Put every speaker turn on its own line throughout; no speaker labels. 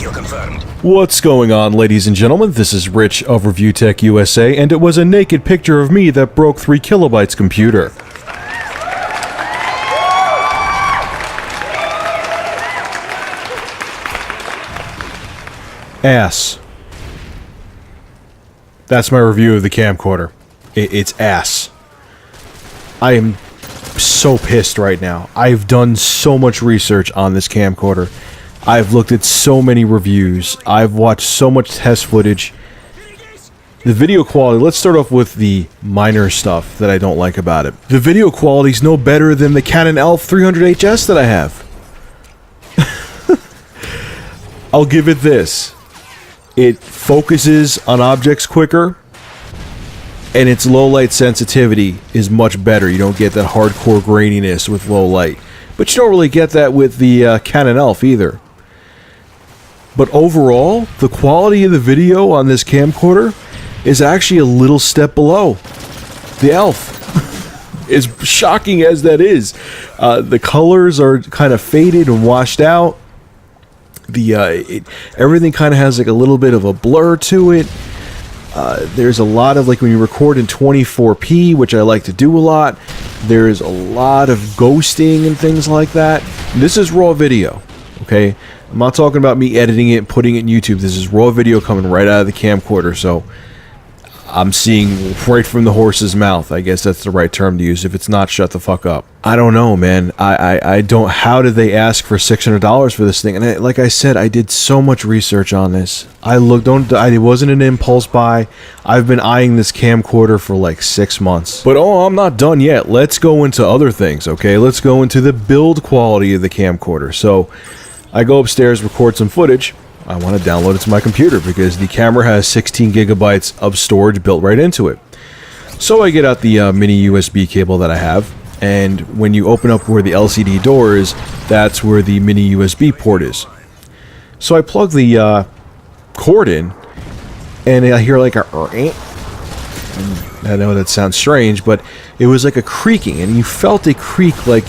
Kill confirmed.
What's going on, ladies and gentlemen? This is Rich of Review Tech USA, and it was a naked picture of me that broke 3 kilobytes computer. Ass. That's my review of the camcorder. It's ass. I am so pissed right now. I've done so much research on this camcorder. I've looked at so many reviews. I've watched so much test footage. The video quality, let's start off with the minor stuff that I don't like about it. The video quality is no better than the Canon ELPH 300HS that I have. I'll give it this. It focuses on objects quicker, and its low light sensitivity is much better. You don't get that hardcore graininess with low light. But you don't really get that with the Canon ELPH either. But overall, the quality of the video on this camcorder is actually a little step below the ELPH. As shocking as that is. The colors are kind of faded and washed out. Everything kind of has like a little bit of a blur to it. There's a lot of, like when you record in 24p, which I like to do a lot, there's a lot of ghosting and things like that. This is raw video, okay? I'm not talking about me editing it and putting it in YouTube. This is raw video coming right out of the camcorder, so I'm seeing right from the horse's mouth. I guess that's the right term to use. If it's not, shut the fuck up. I don't know, man. I don't... How did they ask for $600 for this thing? And like I said, I did so much research on this. It wasn't an impulse buy. I've been eyeing this camcorder for like 6 months. But I'm not done yet. Let's go into other things, okay? Let's go into the build quality of the camcorder. So, I go upstairs, record some footage. I want to download it to my computer because the camera has 16 gigabytes of storage built right into it. So I get out the mini USB cable that I have, and when you open up where the LCD door is, that's where the mini USB port is. So I plug the cord in, and I hear like a... I know that sounds strange, but it was like a creaking, and you felt a creak like...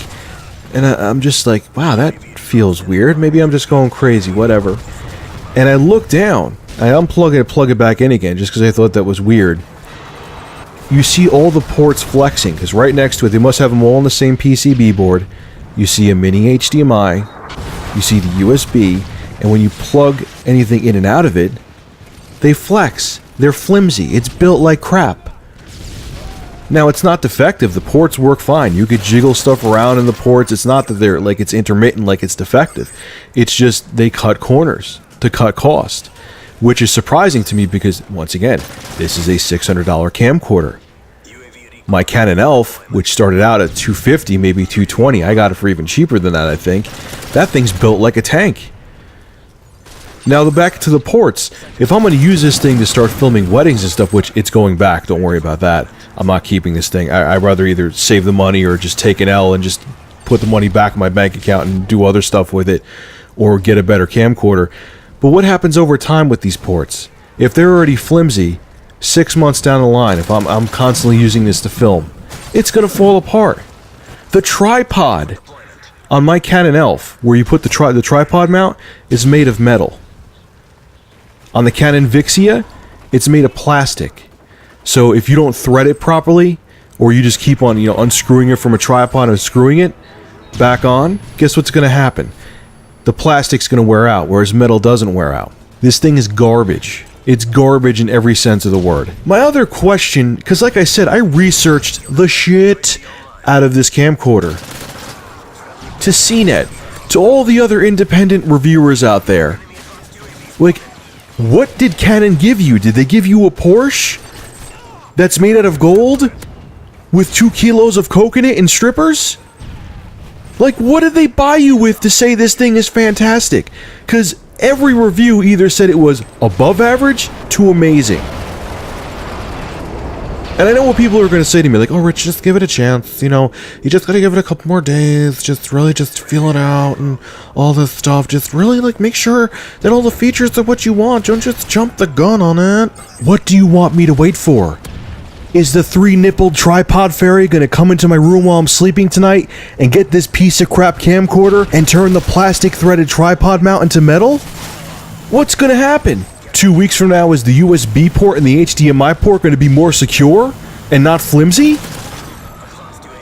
And I'm just like, wow, that feels weird. Maybe I'm just going crazy, whatever. And I look down. I unplug it and plug it back in again just because I thought that was weird. You see all the ports flexing because right next to it, they must have them all on the same PCB board. You see a mini HDMI. You see the USB. And when you plug anything in and out of it, they flex. They're flimsy. It's built like crap. Now, it's not defective. The ports work fine. You could jiggle stuff around in the ports. It's not that they're like it's intermittent, like it's defective. It's just they cut corners to cut cost, which is surprising to me because, once again, this is a $600 camcorder. My Canon ELPH, which started out at $250, maybe $220, I got it for even cheaper than that, I think. That thing's built like a tank. Now, back to the ports. If I'm going to use this thing to start filming weddings and stuff, which it's going back, don't worry about that. I'm not keeping this thing. I'd rather either save the money or just take an L and just put the money back in my bank account and do other stuff with it, or get a better camcorder. But what happens over time with these ports? If they're already flimsy, 6 months down the line, if I'm constantly using this to film, it's going to fall apart. The tripod on my Canon ELPH, where you put the tripod mount, is made of metal. On the Canon Vixia, it's made of plastic. So if you don't thread it properly, or you just keep on, unscrewing it from a tripod and screwing it back on, guess what's going to happen? The plastic's going to wear out, whereas metal doesn't wear out. This thing is garbage. It's garbage in every sense of the word. My other question, because like I said, I researched the shit out of this camcorder. To CNET, to all the other independent reviewers out there. Like, what did Canon give you? Did they give you a Porsche that's made out of gold with 2 kilos of coke in it and strippers? Like, what did they buy you with to say this thing is fantastic? Because every review either said it was above average to amazing. And I know what people are going to say to me, like, oh, Rich, just give it a chance, you just got to give it a couple more days, just feel it out, and all this stuff, just really, make sure that all the features are what you want, don't just jump the gun on it. What do you want me to wait for? Is the 3-nippled tripod fairy gonna come into my room while I'm sleeping tonight and get this piece of crap camcorder and turn the plastic threaded tripod mount into metal? What's gonna happen? 2 weeks from now, is the USB port and the HDMI port gonna be more secure and not flimsy?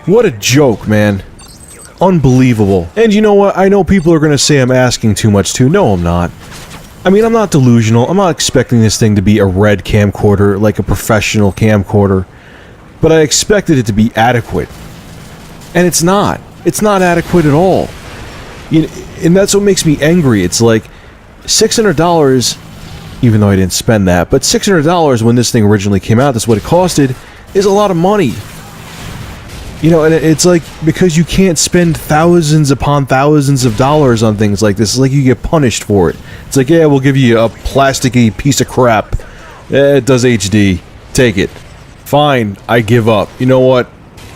What a joke, man. Unbelievable. And you know what? I know people are gonna say I'm asking too much too. No, I'm not. I mean, I'm not delusional. I'm not expecting this thing to be a red camcorder, like a professional camcorder. But I expected it to be adequate. And it's not. It's not adequate at all. You know, and that's what makes me angry. It's like, $600, even though I didn't spend that, but $600 when this thing originally came out, that's what it costed, is a lot of money. You know, and it's like, because you can't spend thousands upon thousands of dollars on things like this, it's like you get punished for it. It's like, yeah, we'll give you a plasticky piece of crap. It does HD. Take it. Fine, I give up. You know what?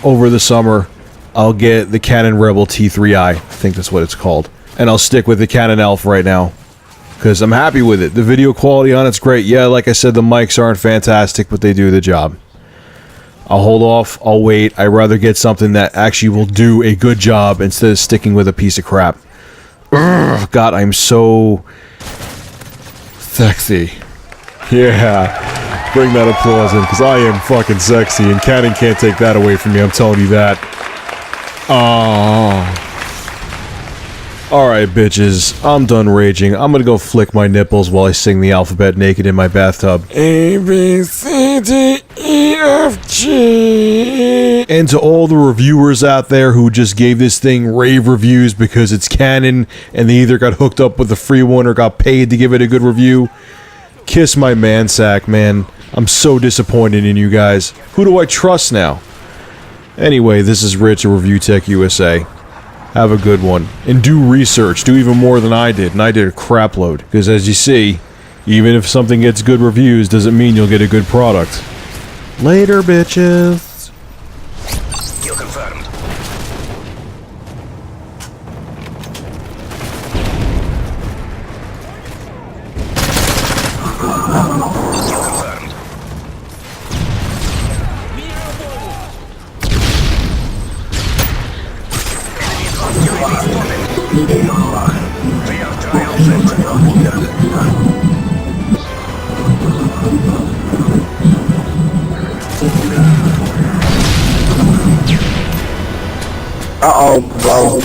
Over the summer, I'll get the Canon Rebel T3i. I think that's what it's called. And I'll stick with the Canon ELPH right now. Because I'm happy with it. The video quality on it's great. Yeah, like I said, the mics aren't fantastic, but they do the job. I'll hold off, I'll wait. I'd rather get something that actually will do a good job instead of sticking with a piece of crap. Ugh, God, I'm so sexy. Yeah, bring that applause in, because I am fucking sexy, and Canon can't take that away from me, I'm telling you that. Oh. Alright, bitches, I'm done raging. I'm gonna go flick my nipples while I sing the alphabet naked in my bathtub. A, B, C, D, E, F, G. And to all the reviewers out there who just gave this thing rave reviews because it's Canon and they either got hooked up with a free one or got paid to give it a good review, kiss my man sack, man. I'm so disappointed in you guys. Who do I trust now? Anyway, this is Rich at Review Tech USA. Have a good one. And do research. Do even more than I did. And I did a crap load. Because as you see, even if something gets good reviews, doesn't mean you'll get a good product. Later, bitches.
Kill confirmed.
Uh-oh, bro.